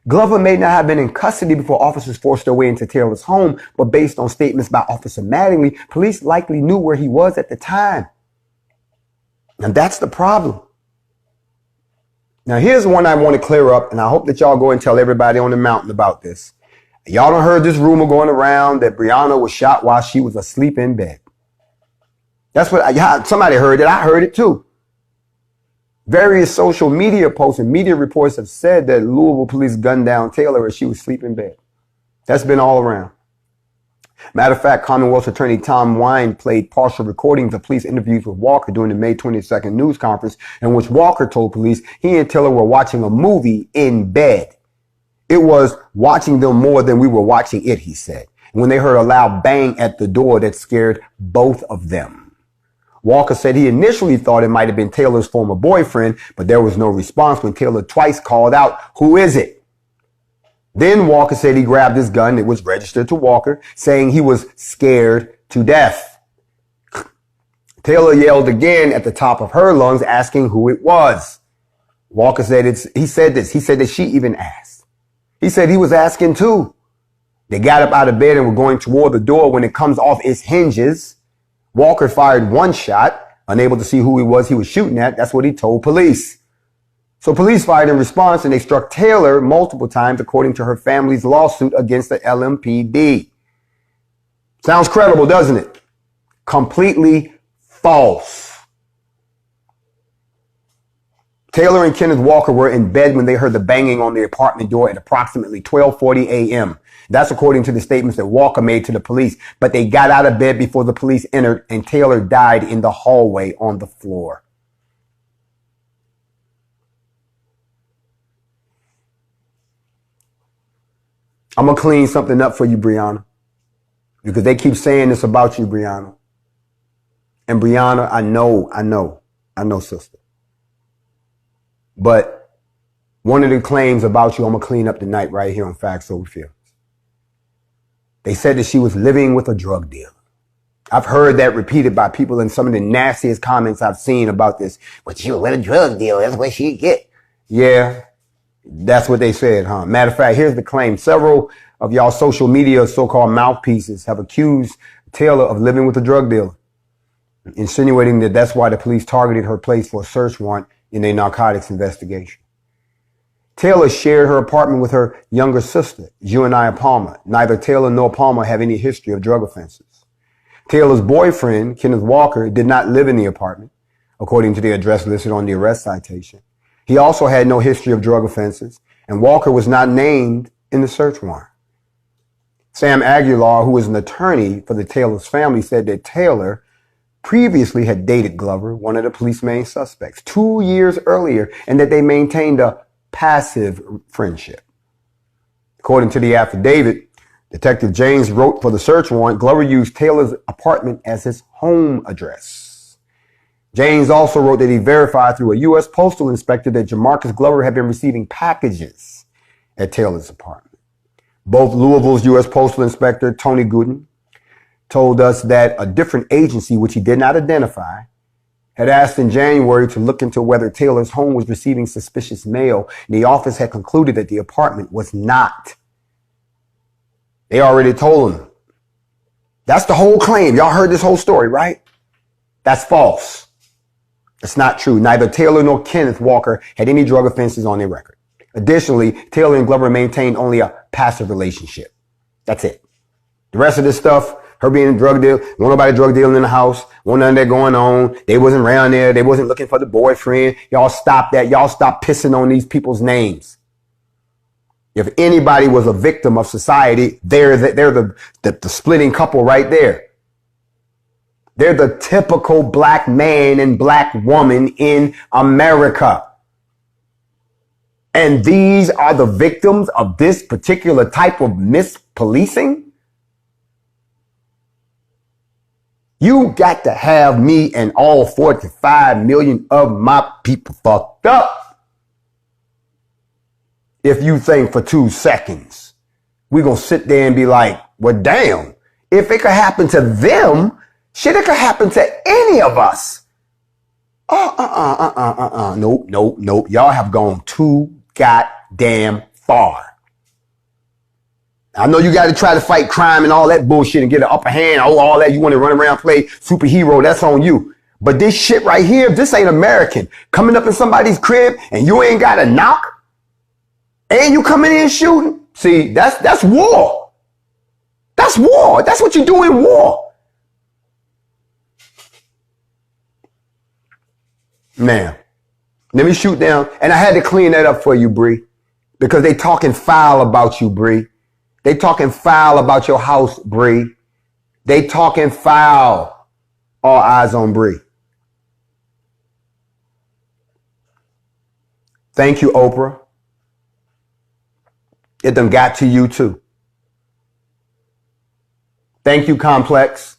Glover may not have been in custody before officers forced their way into Taylor's home, but based on statements by Officer Mattingly, police likely knew where he was at the time. And that's the problem. Now, here's one I want to clear up, and I hope that y'all go and tell everybody on the mountain about this. Y'all done heard this rumor going around that Breonna was shot while she was asleep in bed. That's what somebody heard it. I heard it too. Various social media posts and media reports have said that Louisville police gunned down Taylor as she was asleep in bed. That's been all around. Matter of fact, Commonwealth Attorney Tom Wine played partial recordings of police interviews with Walker during the May 22nd news conference, in which Walker told police he and Taylor were watching a movie in bed. It was watching them more than we were watching it, he said, when they heard a loud bang at the door that scared both of them. Walker said he initially thought it might have been Taylor's former boyfriend, but there was no response when Taylor twice called out, "Who is it?" Then Walker said he grabbed his gun. It was registered to Walker, saying he was scared to death. Taylor yelled again at the top of her lungs, asking who it was. Walker said he said that she even asked. He said he was asking too. They got up out of bed and were going toward the door when it comes off its hinges. Walker fired one shot, unable to see who he was shooting at. That's what he told police. So police fired in response, and they struck Taylor multiple times, according to her family's lawsuit against the LMPD. Sounds credible, doesn't it? Completely false. Taylor and Kenneth Walker were in bed when they heard the banging on the apartment door at approximately 12:40 a.m. That's according to the statements that Walker made to the police. But they got out of bed before the police entered, and Taylor died in the hallway on the floor. I'm going to clean something up for you, Breonna, because they keep saying this about you, Breonna. And Breonna, I know, sister. But one of the claims about you, I'm going to clean up tonight right here on Factz Over Feelingz. They said that she was living with a drug dealer. I've heard that repeated by people in some of the nastiest comments I've seen about this. But she was with a drug dealer. That's what she get. Yeah, that's what they said, huh? Matter of fact, here's the claim. Several of y'all social media so-called mouthpieces have accused Taylor of living with a drug dealer, insinuating that that's why the police targeted her place for a search warrant in a narcotics investigation. Taylor shared her apartment with her younger sister, Juaniah Palmer. Neither Taylor nor Palmer have any history of drug offenses. Taylor's boyfriend, Kenneth Walker, did not live in the apartment, according to the address listed on the arrest citation. He also had no history of drug offenses, and Walker was not named in the search warrant. Sam Aguilar, who is an attorney for the Taylor's family, said that Taylor previously had dated Glover, one of the police's main suspects, 2 years earlier, and that they maintained a passive friendship. According to the affidavit, Detective James wrote for the search warrant, Glover used Taylor's apartment as his home address. James also wrote that he verified through a U.S. postal inspector that Jamarcus Glover had been receiving packages at Taylor's apartment. Both Louisville's U.S. postal inspector, Tony Gooden, told us that a different agency, which he did not identify, had asked in January to look into whether Taylor's home was receiving suspicious mail. The office had concluded that the apartment was not. They already told him. That's the whole claim. Y'all heard this whole story, right? That's false. It's not true. Neither Taylor nor Kenneth Walker had any drug offenses on their record. Additionally, Taylor and Glover maintained only a passive relationship. That's it. The rest of this stuff, her being a drug dealer, wasn't nobody drug dealing in the house, wasn't nothing that going on. They wasn't around there. They wasn't looking for the boyfriend. Y'all stop that. Y'all stop pissing on these people's names. If anybody was a victim of society, they're the splitting couple right there. They're the typical black man and black woman in America. And these are the victims of this particular type of mispolicing? You got to have me and all 45 million of my people fucked up. If you think for 2 seconds, we're going to sit there and be like, well, damn, if it could happen to them, shit, it could happen to any of us. Nope. Y'all have gone too goddamn far. I know you got to try to fight crime and all that bullshit and get an upper hand. Oh, all that. You want to run around, play superhero. That's on you. But this shit right here, this ain't American. Coming up in somebody's crib and you ain't got a knock and you coming in shooting. See, that's war. That's war. That's what you do in war. Now, let me shoot down. And I had to clean that up for you, Bree, because they talking foul about you, Bree. They talking foul about your house, Bree. They talking foul. All eyes on Bree. Thank you, Oprah. It done got to you too. Thank you, Complex.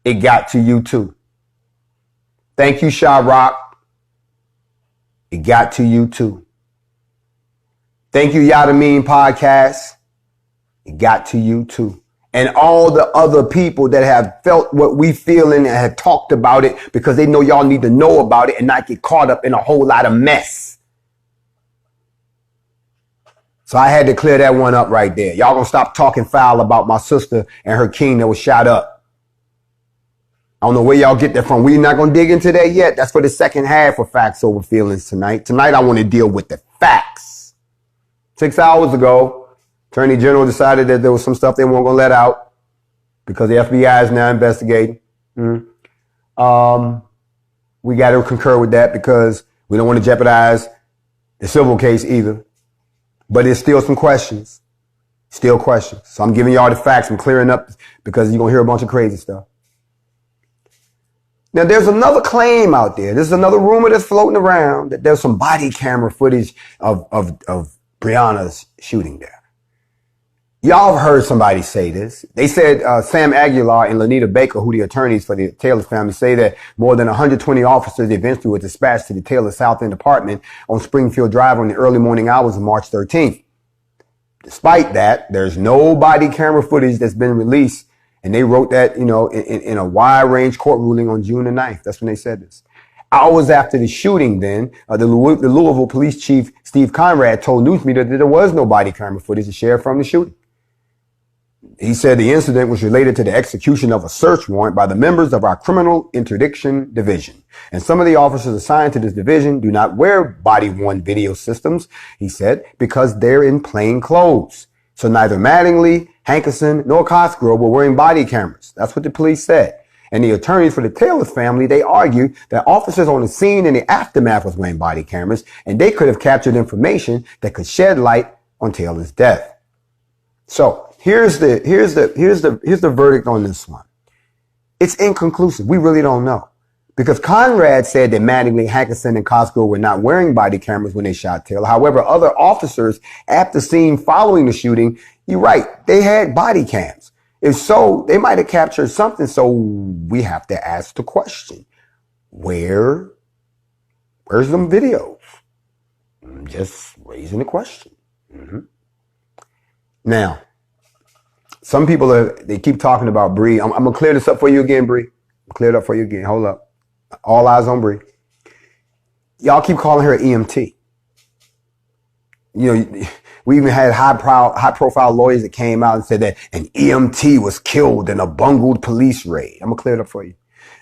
It got to you too. Thank you, Sha Rock. It got to you too. Thank you, Yadameen Podcast. It got to you too. And all the other people that have felt what we feeling and have talked about it because they know y'all need to know about it and not get caught up in a whole lot of mess. So I had to clear that one up right there. Y'all gonna stop talking foul about my sister and her king that was shot up. I don't know where y'all get that from. We're not going to dig into that yet. That's for the second half of Facts Over Feelings tonight. Tonight, I want to deal with the facts. 6 hours ago, Attorney General decided that there was some stuff they weren't going to let out because the FBI is now investigating. We got to concur with that because we don't want to jeopardize the civil case either. But there's still some questions. Still questions. So I'm giving y'all the facts. I'm clearing up because you're going to hear a bunch of crazy stuff. Now, there's another claim out there. There's another rumor that's floating around that there's some body camera footage of Breonna's shooting there. Y'all have heard somebody say this. They said Sam Aguilar and Lanita Baker, who the attorneys for the Taylor family, say that more than 120 officers eventually were dispatched to the Taylor South End apartment on Springfield Drive on the early morning hours of March 13th. Despite that, there's no body camera footage that's been released. And they wrote that, in a wide range court ruling on June the 9th. That's when they said this. Hours after the shooting then, the Louisville police chief, Steve Conrad, told news media that there was no body camera footage to share from the shooting. He said the incident was related to the execution of a search warrant by the members of our criminal interdiction division. And some of the officers assigned to this division do not wear body-worn video systems, he said, because they're in plain clothes. So neither Mattingly, Hankerson, nor Cosgrove were wearing body cameras. That's what the police said. And the attorneys for the Taylor family, they argued that officers on the scene in the aftermath was wearing body cameras, and they could have captured information that could shed light on Taylor's death. So here's the verdict on this one. It's inconclusive. We really don't know. Because Conrad said that Mattingly, Hankerson, and Cosgrove were not wearing body cameras when they shot Taylor. However, other officers at the scene following the shooting, you're right, they had body cams. If so, they might have captured something. So we have to ask the question, where's them videos? I'm just raising the question. Now, some people they keep talking about Bree. I'm going to clear this up for you again, Bree. Clear it up for you again. Hold up. All eyes on Bree. Y'all keep calling her EMT. We even had high profile lawyers that came out and said that an EMT was killed in a bungled police raid. I'm gonna clear it up for you.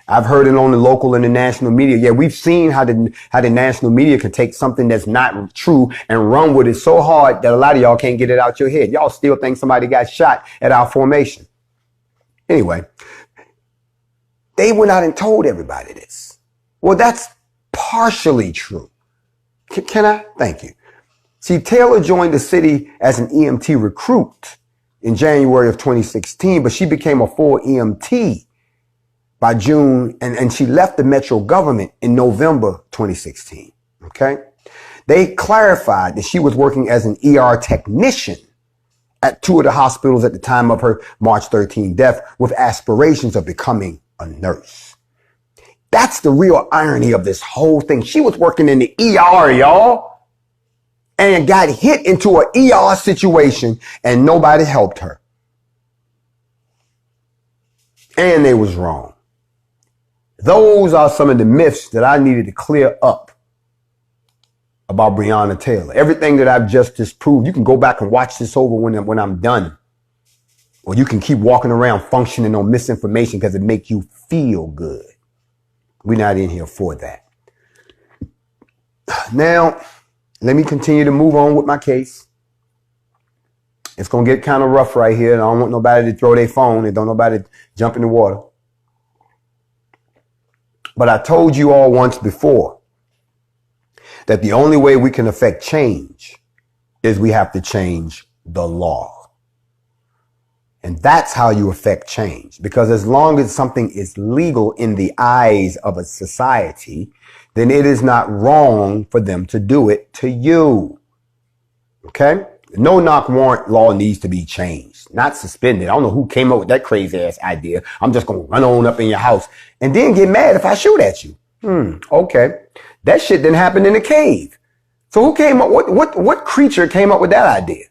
I've heard it on the local and the national media. Yeah, we've seen how the national media can take something that's not true and run with it so hard that a lot of y'all can't get it out your head. Y'all still think somebody got shot at our formation. Anyway, they went out and told everybody this. Well, that's partially true. Can I? Thank you. See, Taylor joined the city as an EMT recruit in January of 2016, but she became a full EMT by June, and she left the Metro government in November 2016. Okay? They clarified that she was working as an ER technician at 2 of the hospitals at the time of her March 13 death with aspirations of becoming a nurse. That's the real irony of this whole thing. She was working in the ER, y'all, and got hit into an ER situation and nobody helped her. And they was wrong. Those are some of the myths that I needed to clear up about Breonna Taylor. Everything that I've just disproved, you can go back and watch this over when I'm done. Or you can keep walking around functioning on misinformation because it makes you feel good. We're not in here for that. Now, let me continue to move on with my case. It's going to get kind of rough right here. And I don't want nobody to throw their phone and don't nobody jump in the water. But I told you all once before that the only way we can affect change is we have to change the law. And that's how you affect change. Because as long as something is legal in the eyes of a society, then it is not wrong for them to do it to you. Okay? No-knock warrant law needs to be changed, not suspended. I don't know who came up with that crazy-ass idea. I'm just going to run on up in your house and then get mad if I shoot at you. Okay. That shit didn't happen in a cave. So who came up, what creature came up with that idea?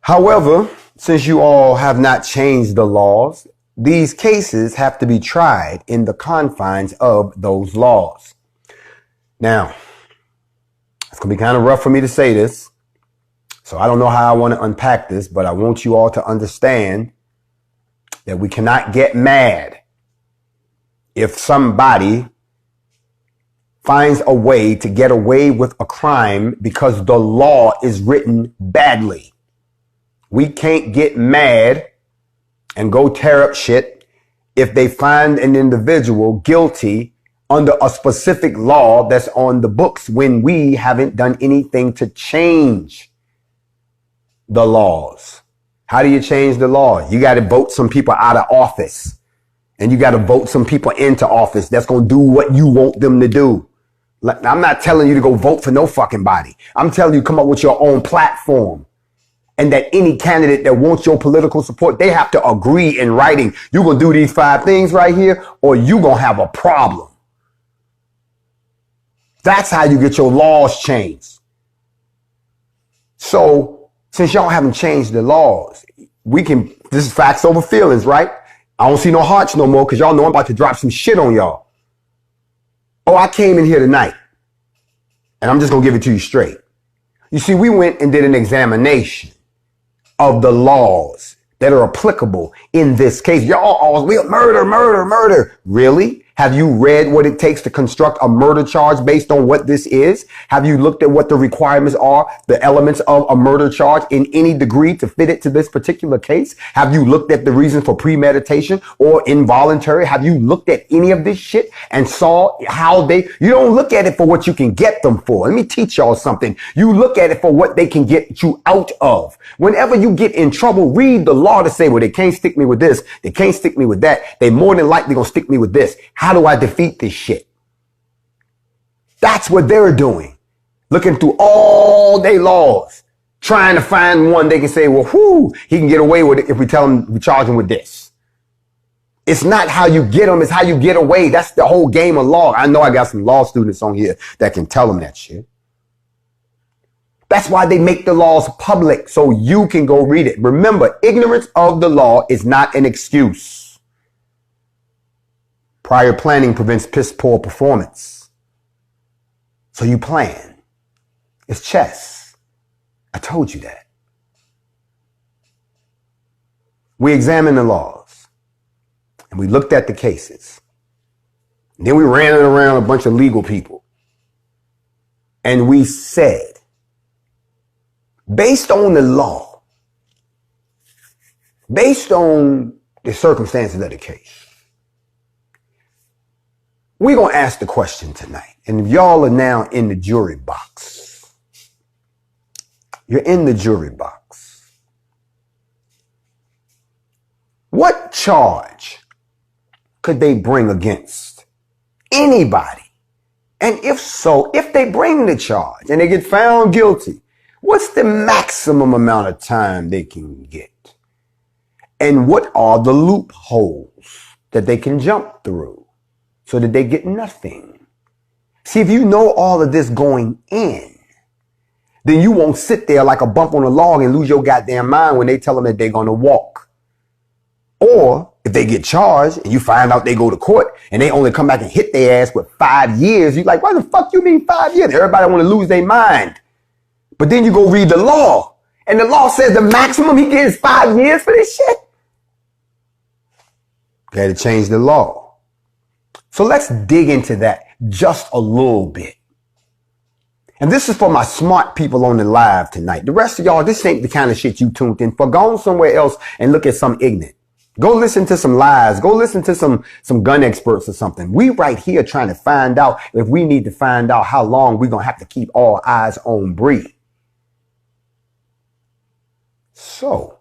However, since you all have not changed the laws, these cases have to be tried in the confines of those laws. Now, it's going to be kind of rough for me to say this, so I don't know how I want to unpack this, but I want you all to understand that we cannot get mad if somebody finds a way to get away with a crime because the law is written badly. We can't get mad and go tear up shit if they find an individual guilty under a specific law that's on the books when we haven't done anything to change the laws. How do you change the law? You got to vote some people out of office, and you got to vote some people into office that's going to do what you want them to do. I'm not telling you to go vote for no fucking body. I'm telling you come up with your own platform. And that any candidate that wants your political support, they have to agree in writing. You're going to do these 5 things right here, or you're going to have a problem. That's how you get your laws changed. So, since y'all haven't changed the laws, this is facts over feelings, right? I don't see no hearts no more because y'all know I'm about to drop some shit on y'all. Oh, I came in here tonight, and I'm just going to give it to you straight. You see, we went and did an examination of the laws that are applicable in this case. Y'all always, murder. Really? Have you read what it takes to construct a murder charge based on what this is? Have you looked at what the requirements are, the elements of a murder charge in any degree to fit it to this particular case? Have you looked at the reasons for premeditation or involuntary? Have you looked at any of this shit and saw how you don't look at it for what you can get them for. Let me teach y'all something. You look at it for what they can get you out of. Whenever you get in trouble, read the law to say, well, they can't stick me with this. They can't stick me with that. They more than likely gonna stick me with this. How do I defeat this shit? That's what they're doing. Looking through all their laws, trying to find one they can say, well, he can get away with it if we tell him we charge him with this. It's not how you get them, it's how you get away. That's the whole game of law. I know I got some law students on here that can tell them that shit. That's why they make the laws public so you can go read it. Remember, ignorance of the law is not an excuse. Prior planning prevents piss poor performance. So you plan. It's chess. I told you that. We examined the laws and we looked at the cases. And then we ran it around a bunch of legal people. And we said, based on the law, based on the circumstances of the case, we're going to ask the question tonight. And y'all are now in the jury box. You're in the jury box. What charge could they bring against anybody? And if so, if they bring the charge and they get found guilty, What's the maximum amount of time they can get? And what are the loopholes that they can jump through so that they get nothing? See, if you know all of this going in, then you won't sit there like a bump on a log and lose your goddamn mind when they tell them that they're going to walk. Or if they get charged and you find out they go to court and they only come back and hit their ass with 5 years, you're like, why the fuck you mean 5 years? Everybody want to lose their mind. But then you go read the law and the law says the maximum he gets is 5 years for this shit. They had to change the law. So let's dig into that just a little bit. And this is for my smart people on the live tonight. The rest of y'all, this ain't the kind of shit you tuned in for. Go on somewhere else and look at some ignorant. Go listen to some lies. Go listen to some gun experts or something. We right here trying to find out if we need to find out how long we're going to have to keep all eyes on Bree. So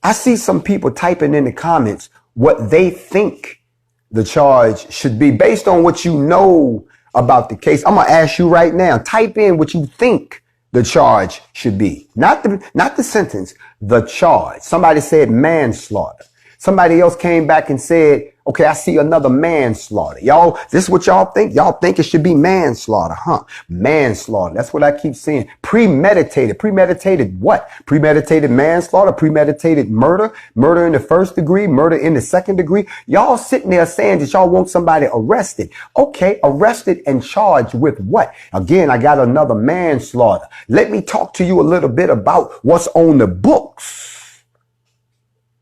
I see some people typing in the comments what they think the charge should be based on what you know about the case. I'm going to ask you right now, type in what you think the charge should be. Not the sentence, the charge. Somebody said manslaughter. Somebody else came back and said, okay, I see another manslaughter. Y'all, this is what y'all think? Y'all think it should be manslaughter, huh? Manslaughter. That's what I keep saying. Premeditated. Premeditated what? Premeditated manslaughter, premeditated murder, murder in the first degree, murder in the second degree. Y'all sitting there saying that y'all want somebody arrested. Okay, arrested and charged with what? Again, I got another manslaughter. Let me talk to you a little bit about what's on the books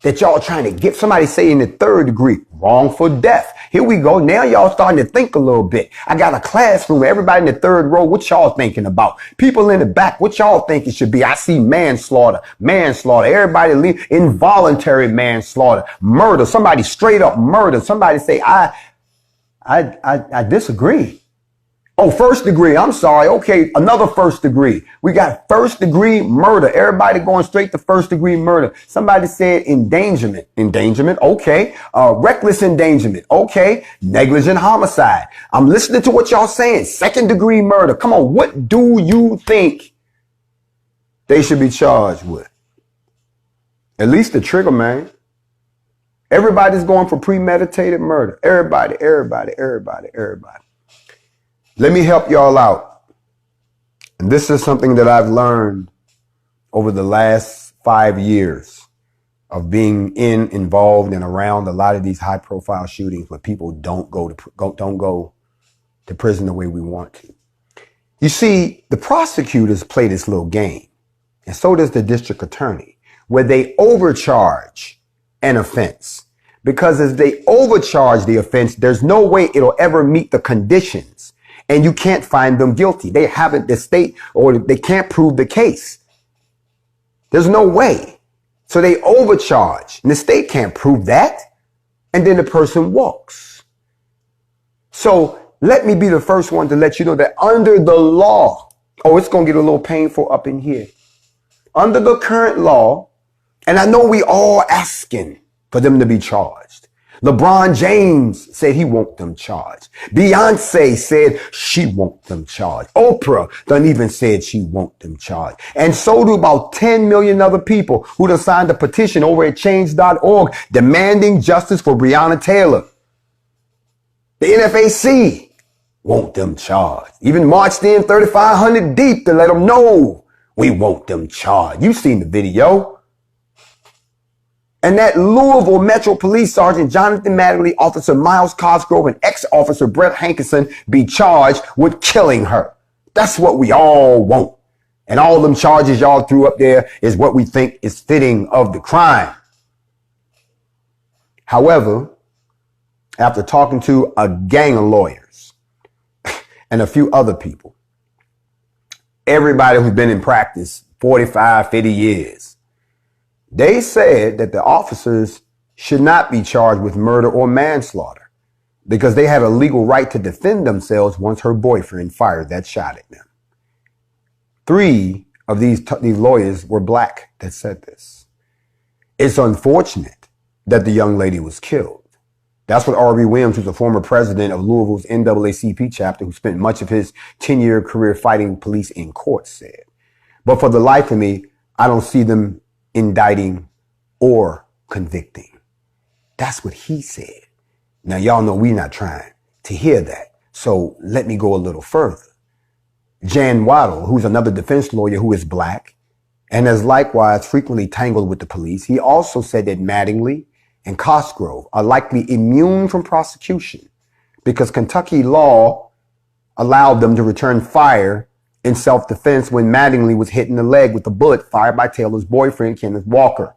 that y'all trying to get. Somebody say in the third degree, wrongful death. Here we go. Now y'all starting to think a little bit. I got a classroom. Everybody in the third row, what y'all thinking about? People in the back, what y'all think it should be? I see manslaughter, manslaughter. Everybody leave. Involuntary manslaughter, murder. Somebody straight up murder. Somebody say, I disagree. Oh, first degree. I'm sorry. Okay. Another first degree. We got first degree murder. Everybody going straight to first degree murder. Somebody said endangerment. Endangerment. Okay. Reckless endangerment. Okay. Negligent homicide. I'm listening to what y'all saying. Second degree murder. Come on. What do you think they should be charged with? At least the trigger, man. Everybody's going for premeditated murder. Everybody. Let me help y'all out. And this is something that I've learned over the last 5 years of being involved and around a lot of these high profile shootings where people don't go to prison the way we want to. You see, the prosecutors play this little game, and so does the district attorney, where they overcharge an offense. Because as they overcharge the offense, there's no way it'll ever meet the conditions. And you can't find them guilty. They haven't, the state, or they can't prove the case. There's no way. So they overcharge. And the state can't prove that. And then the person walks. So let me be the first one to let you know that under the law, oh, it's going to get a little painful up in here. Under the current law, and I know we all asking for them to be charged. LeBron James said he want them charged. Beyonce said she want them charged. Oprah done even said she want them charged. And so do about 10 million other people who done signed a petition over at change.org demanding justice for Breonna Taylor. The NFAC want them charged. Even marched in 3,500 deep to let them know we want them charged. You've seen the video. And that Louisville Metro Police Sergeant Jonathan Mattingly, Officer Miles Cosgrove, and ex-officer Brett Hankerson be charged with killing her. That's what we all want. And all them charges y'all threw up there is what we think is fitting of the crime. However, after talking to a gang of lawyers and a few other people, everybody who's been in practice 45, 50 years, they said that the officers should not be charged with murder or manslaughter because they had a legal right to defend themselves once her boyfriend fired that shot at them. 3 of these lawyers were black that said this. It's unfortunate that the young lady was killed. That's what R.B. Williams, who's the former president of Louisville's NAACP chapter, who spent much of his 10-year career fighting police in court, said. But for the life of me, I don't see them indicting or convicting. That's what he said. Now, y'all know we're not trying to hear that. So let me go a little further. Jan Waddell, who's another defense lawyer who is black and has likewise frequently tangled with the police, he also said that Mattingly and Cosgrove are likely immune from prosecution because Kentucky law allowed them to return fire in self-defense when Mattingly was hit in the leg with a bullet fired by Taylor's boyfriend, Kenneth Walker,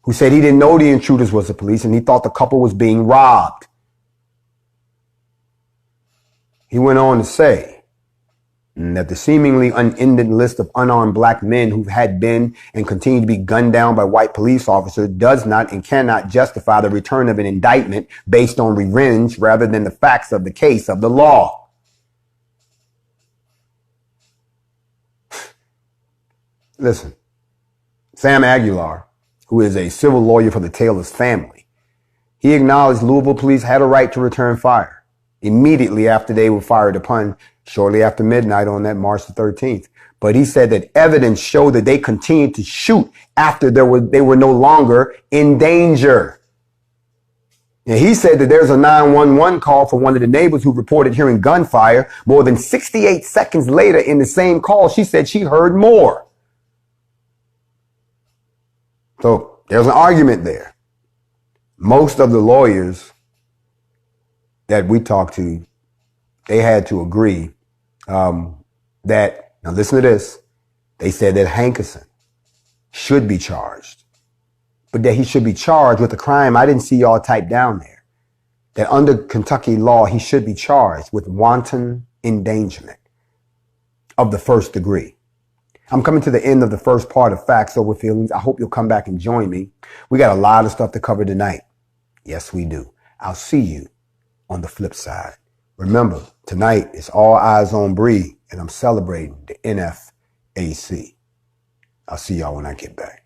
who said he didn't know the intruders was the police and he thought the couple was being robbed. He went on to say that the seemingly unending list of unarmed black men who had been and continue to be gunned down by white police officers does not and cannot justify the return of an indictment based on revenge rather than the facts of the case of the law. Listen, Sam Aguilar, who is a civil lawyer for the Taylor's family, he acknowledged Louisville police had a right to return fire immediately after they were fired upon shortly after midnight on that March the 13th. But he said that evidence showed that they continued to shoot after they were no longer in danger. And he said that there's a 911 call from one of the neighbors who reported hearing gunfire. More than 68 seconds later in the same call, she said she heard more. So there's an argument there. Most of the lawyers that we talked to, they had to agree that, now listen to this, they said that Hankerson should be charged, but that he should be charged with a crime I didn't see y'all type down there, that under Kentucky law, he should be charged with wanton endangerment of the first degree. I'm coming to the end of the first part of Factz Over Feelingz. I hope you'll come back and join me. We got a lot of stuff to cover tonight. Yes, we do. I'll see you on the flip side. Remember, tonight it's all eyes on Bree, and I'm celebrating the NFAC. I'll see y'all when I get back.